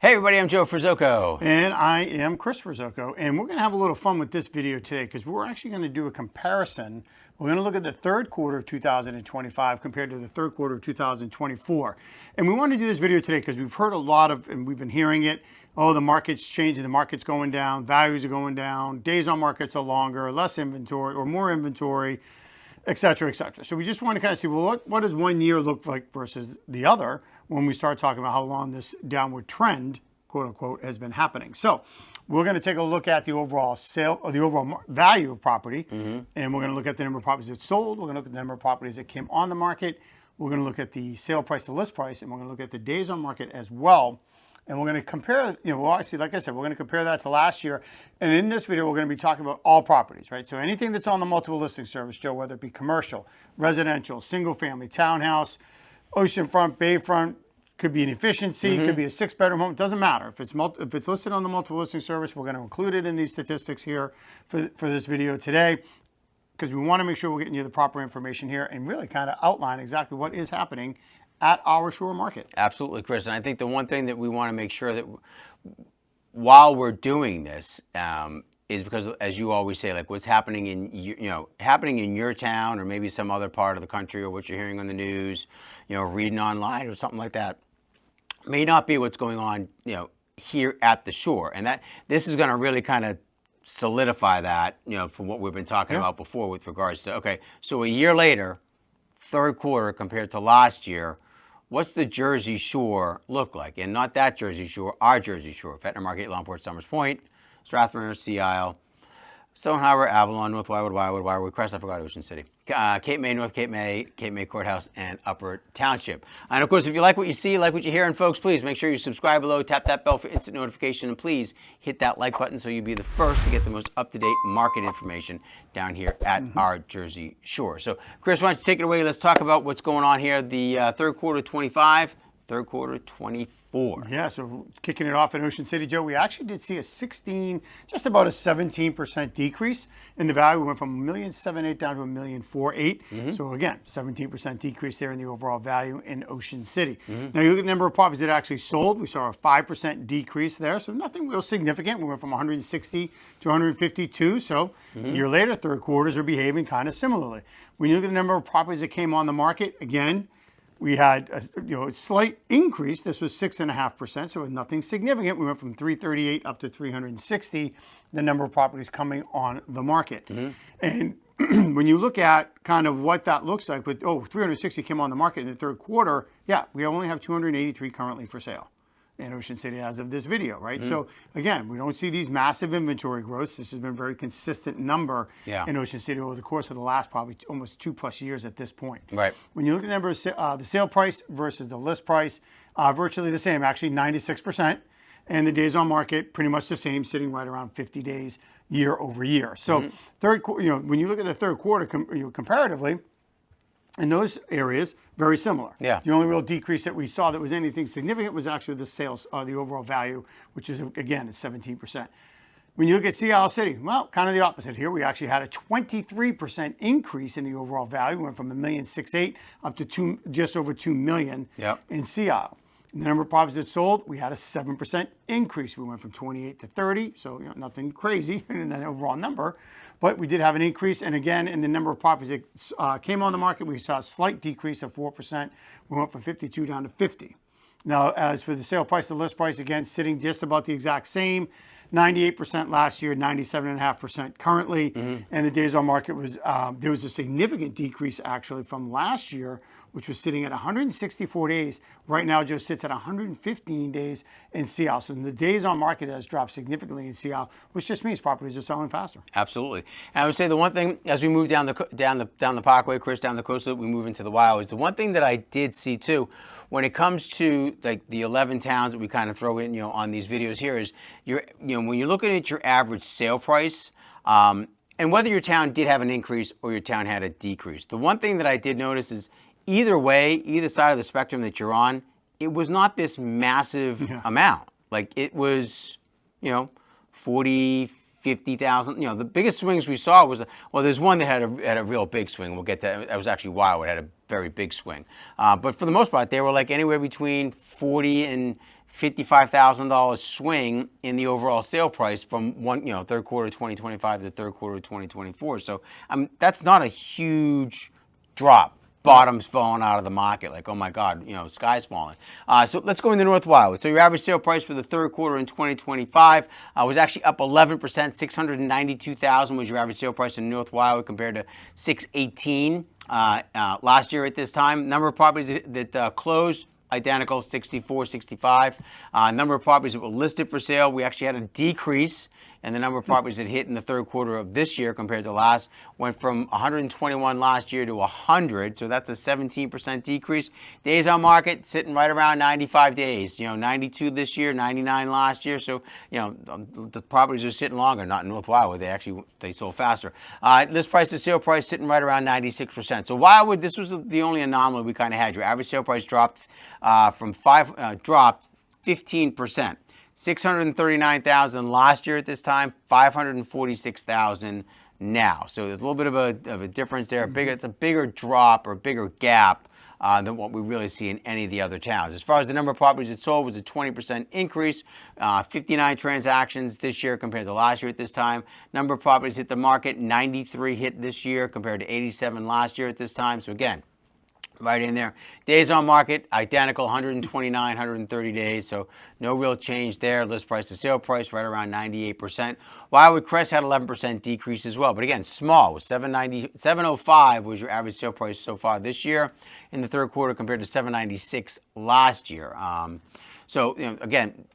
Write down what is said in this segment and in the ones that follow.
Hey everybody, I'm Joe Ferzoco. And I am Chris Ferzoco. And we're going to have a little fun with this video today because we're actually going to do a comparison. We're going to look at the third quarter of 2025 compared to the third quarter of 2024. And we want to do this video today because we've heard a lot of, and we've been hearing it, oh, the market's changing, the market's going down, values are going down, days on markets are longer, less inventory or more inventory, et cetera, et cetera. So we just want to kind of see, well, what does 1 year look like versus the other when we start talking about how long this downward trend, quote unquote, has been happening. So we're going to take a look at the overall sale or the overall value of property, and we're going to look at the number of properties that sold. We're going to look at the number of properties that came on the market. We're going to look at the sale price to list price, and we're going to look at the days on market as well. And we're going to compare, well, actually, like I said, we're going to compare that to last year. And in this video, we're going to be talking about all properties, right? So anything that's on the multiple listing service, Joe, whether it be commercial, residential, single family, townhouse, oceanfront, bayfront, could be an efficiency, could be a 6-bedroom home, it doesn't matter. If it's listed on the multiple listing service, we're going to include it in these statistics here for this video today, because we want to make sure we're getting you the proper information here and really kind of outline exactly what is happening at our shore market. Absolutely, Chris. And I think the one thing that we want to make sure that while we're doing this is because, as you always say, like what's happening in your town or maybe some other part of the country, or what you're hearing on the news, reading online or something like that, may not be what's going on, here at the shore. And that this is going to really kind of solidify that, from what we've been talking about before with regards to, okay, so a year later, third quarter compared to last year, what's the Jersey Shore look like? And not that Jersey Shore, our Jersey Shore. Ventnor Market, Longport, Summers Point, Strathmere, Sea Isle, Stone Harbor, Avalon, North Wildwood Crest, I forgot Ocean City, Cape May, North Cape May, Cape May Courthouse, and Upper Township. And of course, if you like what you see, like what you're hearing, folks, please make sure you subscribe below, tap that bell for instant notification, and please hit that like button so you'll be the first to get the most up-to-date market information down here at our Jersey Shore. So, Chris, why don't you take it away? Let's talk about what's going on here. The third quarter 25, third quarter 24. Yeah, so kicking it off in Ocean City, Joe, we actually did see just about a 17% decrease in the value. We went from $1,780,000 down to $1,480,000. So again, 17% decrease there in the overall value in Ocean City. Now you look at the number of properties that actually sold. We saw a 5% decrease there, so nothing real significant. We went from 160 to 152. So a year later, third quarters are behaving kind of similarly. When you look at the number of properties that came on the market, again, we had a slight increase. This was 6.5%, so nothing significant. We went from 338 up to 360, the number of properties coming on the market. And when you look at kind of what that looks like, with 360 came on the market in the third quarter, yeah, we only have 283 currently for sale in Ocean City as of this video, right? So again, we don't see these massive inventory growths. This has been a very consistent number in Ocean City over the course of the last probably almost 2+ years at this point. Right. When you look at the number of the sale price versus the list price, virtually the same, actually 96%. And the days on market, pretty much the same, sitting right around 50 days year over year. So when you look at the third quarter comparatively, in those areas, very similar. Yeah. The only real decrease that we saw that was anything significant was actually the sales, the overall value, which is, again, is 17%. When you look at Sea Isle City, well, kind of the opposite here. We actually had a 23% increase in the overall value. We went from $1,680,000 up to just over $2 million in Sea Isle. The number of properties that sold, we had a 7% increase. We went from 28 to 30, so nothing crazy in that overall number. But we did have an increase, and again, in the number of properties that came on the market, we saw a slight decrease of 4%. We went from 52 down to 50. Now, as for the sale price to list price, again, sitting just about the exact same, 98% last year, 97.5% currently, and the days on market was, there was a significant decrease actually from last year, which was sitting at 164 days. Right now, Joe sits at 115 days in Sea Isle. So the days on market has dropped significantly in Sea Isle, which just means properties are selling faster. Absolutely. And I would say the one thing, as we move down the Parkway, Chris, down the coast, we move into the Wild, is the one thing that I did see too, when it comes to like the 11 towns that we kind of throw in, on these videos here, is when you're looking at your average sale price, and whether your town did have an increase or your town had a decrease. The one thing that I did notice is either way, either side of the spectrum that you're on, it was not this massive amount. Like it was, 40, 50,000. The biggest swings we saw was, there's one that had a real big swing. We'll get to that was actually Wildwood, had a very big swing. But for the most part, they were like anywhere between 40 and $55,000 swing in the overall sale price from third quarter 2025 to third quarter 2024. So that's not a huge drop. Bottoms falling out of the market, like, oh my God, sky's falling. So let's go into North Wildwood. So your average sale price for the third quarter in 2025 was actually up 11%. $692,000 was your average sale price in North Wildwood compared to $618 last year at this time. Number of properties that closed, identical, 64, 65. Number of properties that were listed for sale, we actually had a decrease. And the number of properties that hit in the third quarter of this year compared to last went from 121 last year to 100. So that's a 17% decrease. Days on market sitting right around 95 days. 92 this year, 99 last year. So the properties are sitting longer. Not in North Wildwood. They sold faster. List price to sale price sitting right around 96%. So Wildwood, this was the only anomaly we kind of had. Your average sale price dropped dropped 15%. $639,000 last year at this time, $546,000 now. So there's a little bit of a difference there. It's a bigger drop or bigger gap than what we really see in any of the other towns. As far as the number of properties that sold, was a 20% increase, 59 transactions this year compared to last year at this time. Number of properties hit the market, 93 hit this year compared to 87 last year at this time. So again, right in there. Days on market, identical, 129, 130 days, so no real change there. List price to sale price right around 98%. Wildwood Crest had 11% decrease as well, but again, small. With 705 was your average sale price so far this year in the third quarter compared to 796 last year. So again,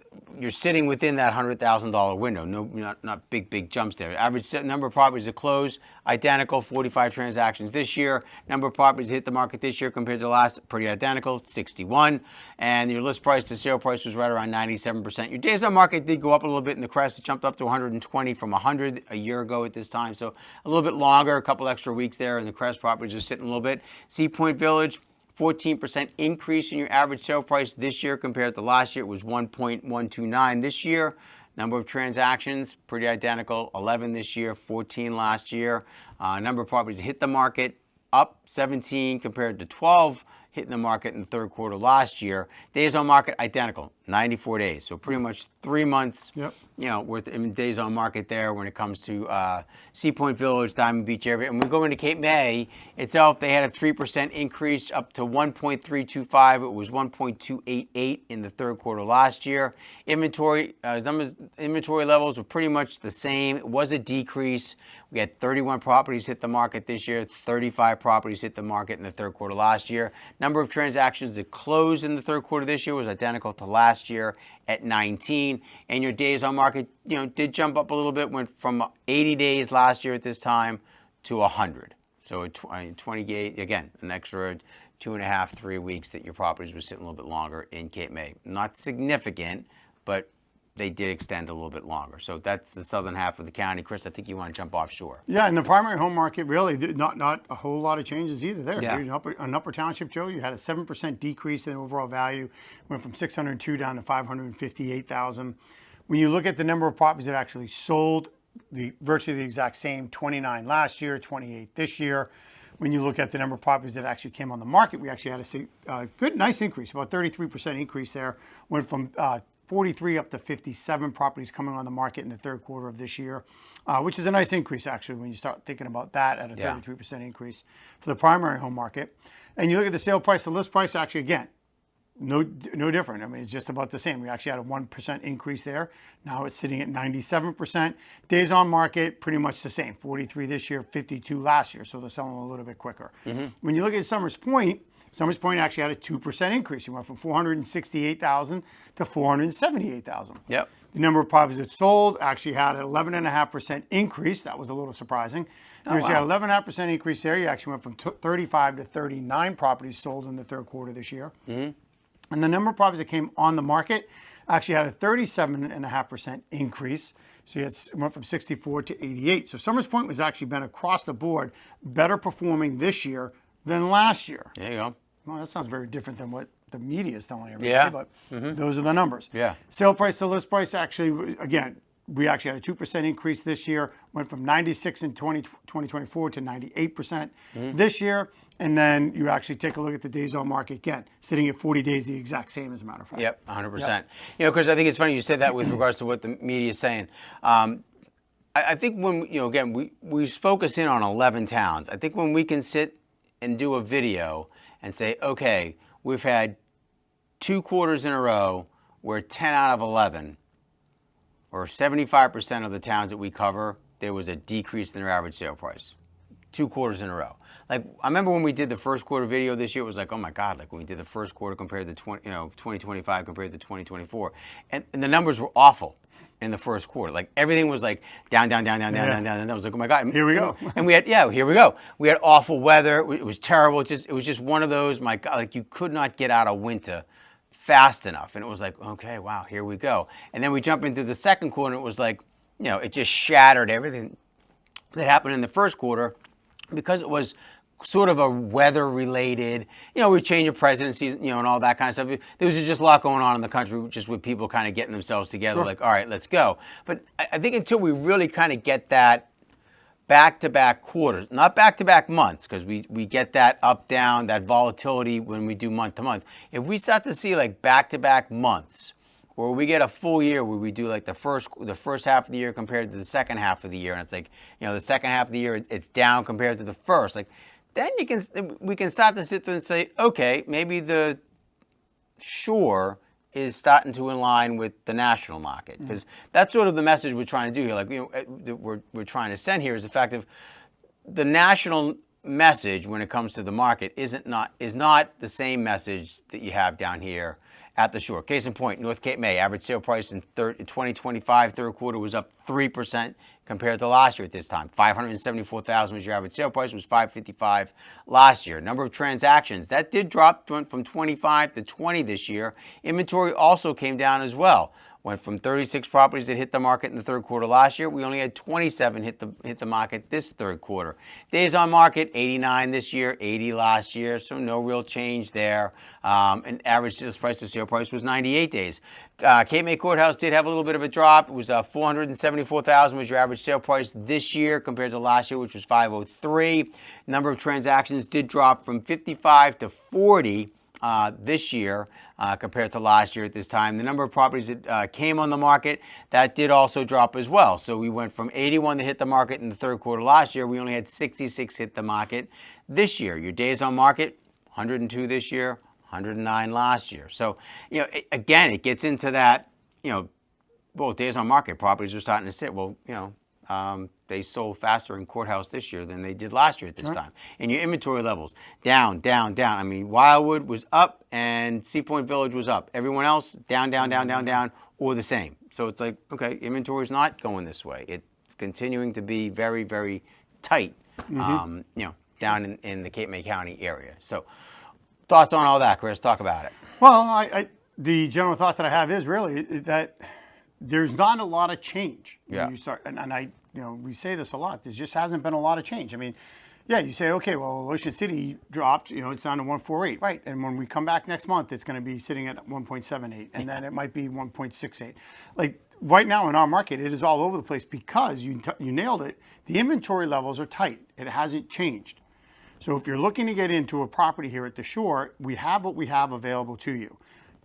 you're sitting within that $100,000 window. No, not big jumps there. Average number of properties that closed, identical, 45 transactions this year. Number of properties that hit the market this year compared to last, pretty identical, 61. And your list price to sale price was right around 97%. Your days on market did go up a little bit in the Crest. It jumped up to 120 from 100 a year ago at this time. So a little bit longer, a couple extra weeks there, and the Crest properties are sitting a little bit. Sea Point Village, 14% increase in your average sale price this year compared to last year. It was 1.129 this year. Number of transactions, pretty identical, 11 this year, 14 last year. Number of properties that hit the market, up 17 compared to 12 hitting the market in the third quarter last year. Days on market, identical, 94 days. So pretty much 3 months, worth of days on market there when it comes to Sea Point Village, Diamond Beach area. And we go into Cape May itself, they had a 3% increase up to 1.325. It was 1.288 in the third quarter last year. Inventory levels were pretty much the same. It was a decrease. We had 31 properties hit the market this year, 35 properties hit the market in the third quarter last year. Number of transactions that closed in the third quarter this year was identical to last year at 19. And your days on market, did jump up a little bit, went from 80 days last year at this time to 100. So 28, again, an extra 2.5, 3 weeks that your properties were sitting a little bit longer in Cape May. Not significant, but they did extend a little bit longer. So that's the southern half of the county. Chris, I think you want to jump offshore. Yeah, in the primary home market, really, not a whole lot of changes either there. Yeah. On Upper Township, Joe, you had a 7% decrease in overall value, went from 602 down to 558,000. When you look at the number of properties that actually sold, virtually the exact same, 29 last year, 28 this year. When you look at the number of properties that actually came on the market, we actually had a good, nice increase, about 33% increase there. Went from 43 up to 57 properties coming on the market in the third quarter of this year, which is a nice increase, actually, when you start thinking about that at a 33% increase for the primary home market. And you look at the sale price, the list price, actually, again, no different. I mean, it's just about the same. We actually had a 1% increase there. Now it's sitting at 97%. Days on market, pretty much the same. 43 this year, 52 last year. So they're selling a little bit quicker. When you look at Summers Point actually had a 2% increase. It went from 468,000 to 478,000. Yep. The number of properties that sold actually had an 11.5% increase. That was a little surprising. You had an 11.5% increase there. You actually went from 35 to 39 properties sold in the third quarter this year. And the number of properties that came on the market actually had a 37.5% increase. So it went from 64 to 88. So Summers Point was actually been across the board better performing this year than last year. There you go. Well, that sounds very different than what the media is telling everybody, Yeah. but those are the numbers. Yeah. Sale price to list price, actually, again, we actually had a 2% increase this year, went from 96 in 2024 to 98% this year. And then you actually take a look at the days on market again, sitting at 40 days, the exact same as a matter of fact. Yep, 100%. You know, because I think it's funny you said that with regards to what the media is saying. I think when, you know, again, we focus in on 11 towns. I think when we can sit and do a video and say, okay, we've had 2 quarters in a row where 10 out of 11, or 75% of the towns that we cover, there was a decrease in their average sale price. 2 quarters in a row. Like, I remember when we did the first quarter video this year, it was like, oh my God, like when we did the first quarter compared to 2025 compared to 2024. And the numbers were awful in the first quarter. Like everything was like down. And I was like, oh my God. Here we go. And we had, here we go. We had awful weather. It was terrible. It was just one of those, my God, like you could not get out of winter fast enough. And it was like, okay, wow, here we go. And then we jump into the second quarter. And it was like, you know, it just shattered everything that happened in the first quarter because it was sort of a weather-related, you know, we change of presidencies, you know, and all that kind of stuff. There was just a lot going on in the country, just with people kind of getting themselves together, like, all right, let's go. But I think until we really kind of get that back-to-back quarters, not back-to-back months, because we get that up, down, that volatility when we do month-to-month. If we start to see like back-to-back months, where we get a full year where we do like the first half of the year compared to the second half of the year, and it's like, you know, the second half of the year it's down compared to the first, like then we can start to sit there and say, okay, maybe the shore is starting to align with the national market, because that's sort of the message we're trying to do here. Like, you know, we're trying to send here is the fact of the national message when it comes to the market is not the same message that you have down here at the shore. Case in point, North Cape May average sale price in 2025 third quarter was up 3% compared to last year at this time. 574,000 was your average sale price, was 555 last year. Number of transactions, that did drop, went from 25 to 20 this year. Inventory also came down as well. Went from 36 properties that hit the market in the third quarter last year. We only had 27 hit the market this third quarter. Days on market, 89 this year, 80 last year, so no real change there. And average sales price to sale price was 98 days. Cape May Courthouse did have a little bit of a drop. It was 474,000 was your average sale price this year compared to last year, which was 503. Number of transactions did drop from 55 to 40 this year compared to last year at this time. The number of properties that came on the market, that did also drop as well. So we went from 81 that hit the market in the third quarter last year. We only had 66 hit the market this year. Your days on market, 102 this year, 109 last year. So, you know, again, it gets into that, you know, well, days on market, properties are starting to sit. Well, you know, they sold faster in Courthouse this year than they did last year at this time. And your inventory levels, down. I mean, Wildwood was up and Sea Point Village was up. Everyone else, down, or the same. So it's like, okay, inventory's not going this way. It's continuing to be very, very tight, you know, down in the Cape May County area. So thoughts on all that, Chris? Talk about it. Well, the general thought that I have is really that there's not a lot of change when you start, and you know, we say this a lot. There just hasn't been a lot of change. I mean, yeah, you say, okay, well, Ocean City dropped, you know, it's down to 148, right? And when we come back next month, it's going to be sitting at 1.78, and then it might be 1.68. Like right now in our market, it is all over the place because you nailed it. The inventory levels are tight. It hasn't changed. So if you're looking to get into a property here at the shore, we have what we have available to you.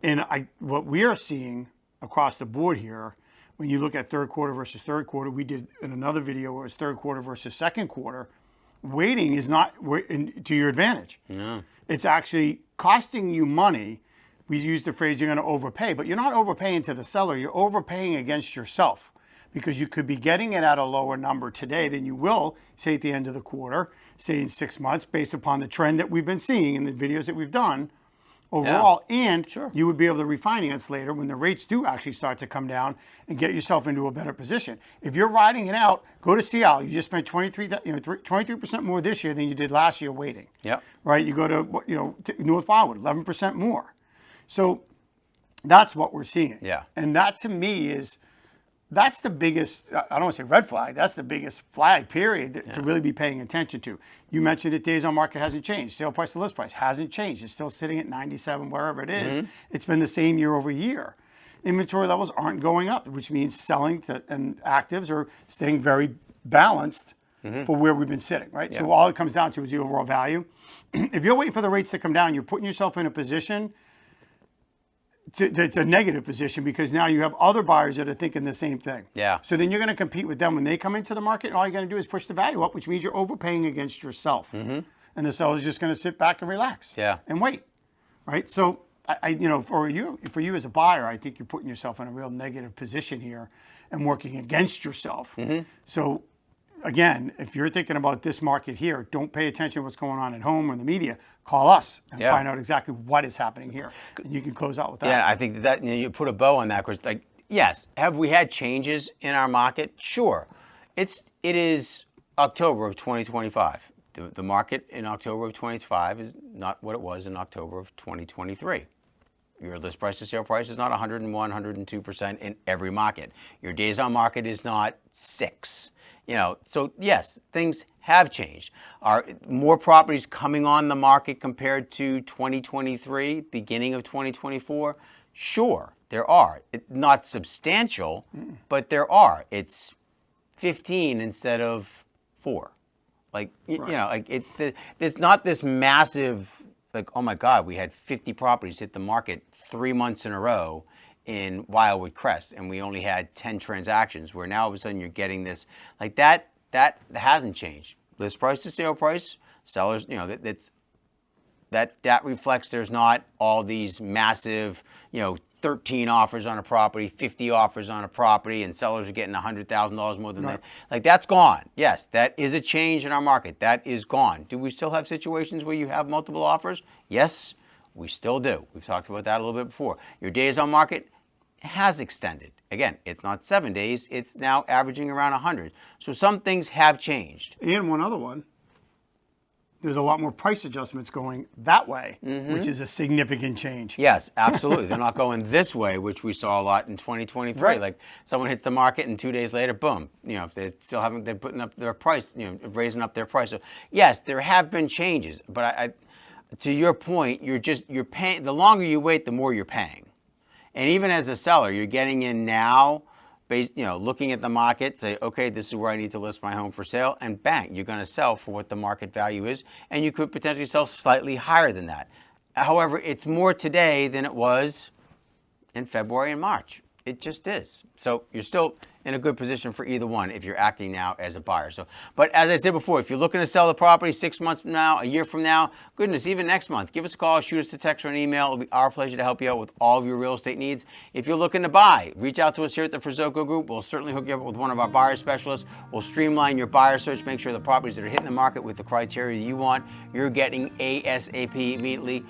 And what we are seeing across the board here, when you look at third quarter versus third quarter, we did in another video where it was third quarter versus second quarter, waiting is not to your advantage. No. It's actually costing you money. We use the phrase you're going to overpay, but you're not overpaying to the seller. You're overpaying against yourself because you could be getting it at a lower number today than you will, say, at the end of the quarter, say in 6 months, based upon the trend that we've been seeing in the videos that we've done overall. And you would be able to refinance later when the rates do actually start to come down and get yourself into a better position. If you're riding it out, go to Seattle. You just spent 23% more this year than you did last year waiting. Yep. Right? You go to North Wildwood, 11% more. So that's what we're seeing. Yeah. And that to me that's the biggest, I don't want to say red flag, that's the biggest flag, period, to really be paying attention to. You mentioned that days on market hasn't changed. Sale price to list price hasn't changed. It's still sitting at 97, wherever it is. It's been the same year over year. Inventory levels aren't going up, which means selling and actives are staying very balanced for where we've been sitting, right? So all it comes down to is the overall value. If you're waiting for the rates to come down, you're putting yourself in a position it's a negative position because now you have other buyers that are thinking the same thing. Yeah. So then you're going to compete with them when they come into the market, and all you're going to do is push the value up, which means you're overpaying against yourself. And the seller's just going to sit back and relax and wait, right? So for you as a buyer, I think you're putting yourself in a real negative position here and working against yourself. So again, if you're thinking about this market here, don't pay attention to what's going on at home or in the media. Call us and find out exactly what is happening here. And you can close out with that. Yeah, I think that you put a bow on that because, yes, have we had changes in our market? Sure. It is October of 2025. The market in October of 2025 is not what it was in October of 2023. Your list price to sale price is not 101, 102% in every market. Your days on market is not 6. So yes, things have changed. Are more properties coming on the market compared to 2023, beginning of 2024? Sure, there are. Not substantial, but there are. It's 15 instead of 4. It's not this massive, oh my God, we had 50 properties hit the market 3 months in a row in Wildwood Crest, and we only had 10 transactions, where now all of a sudden you're getting this, that hasn't changed. List price to sale price, sellers, that reflects there's not all these massive, 13 offers on a property, 50 offers on a property, and sellers are getting $100,000 more than that. That's gone. Yes, that is a change in our market. That is gone. Do we still have situations where you have multiple offers? Yes, we still do. We've talked about that a little bit before. Your days on market has extended. Again, it's not 7 days. It's now averaging around 100. So some things have changed. And one other one, there's a lot more price adjustments going that way, which is a significant change. Yes, absolutely. They're not going this way, which we saw a lot in 2023. Right. Like someone hits the market and 2 days later, boom. If they still haven't, they're putting up their price, raising up their price. So yes, there have been changes, but to your point, you're paying. The longer you wait, the more you're paying. And even as a seller, you're getting in now, looking at the market, say, okay, this is where I need to list my home for sale, and bang, you're going to sell for what the market value is, and you could potentially sell slightly higher than that. However, it's more today than it was in February and March. It just is. So you're still in a good position for either one if you're acting now as a buyer. But as I said before, if you're looking to sell the property 6 months from now, a year from now, goodness, even next month, give us a call, shoot us a text or an email. It'll be our pleasure to help you out with all of your real estate needs. If you're looking to buy, reach out to us here at the Ferzoco Group. We'll certainly hook you up with one of our buyer specialists. We'll streamline your buyer search, make sure the properties that are hitting the market with the criteria you want, you're getting ASAP immediately,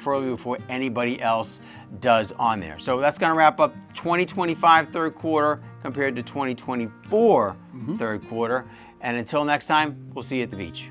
probably before anybody else does on there. So that's going to wrap up 2025 third quarter compared to 2024 third quarter. And until next time, we'll see you at the beach.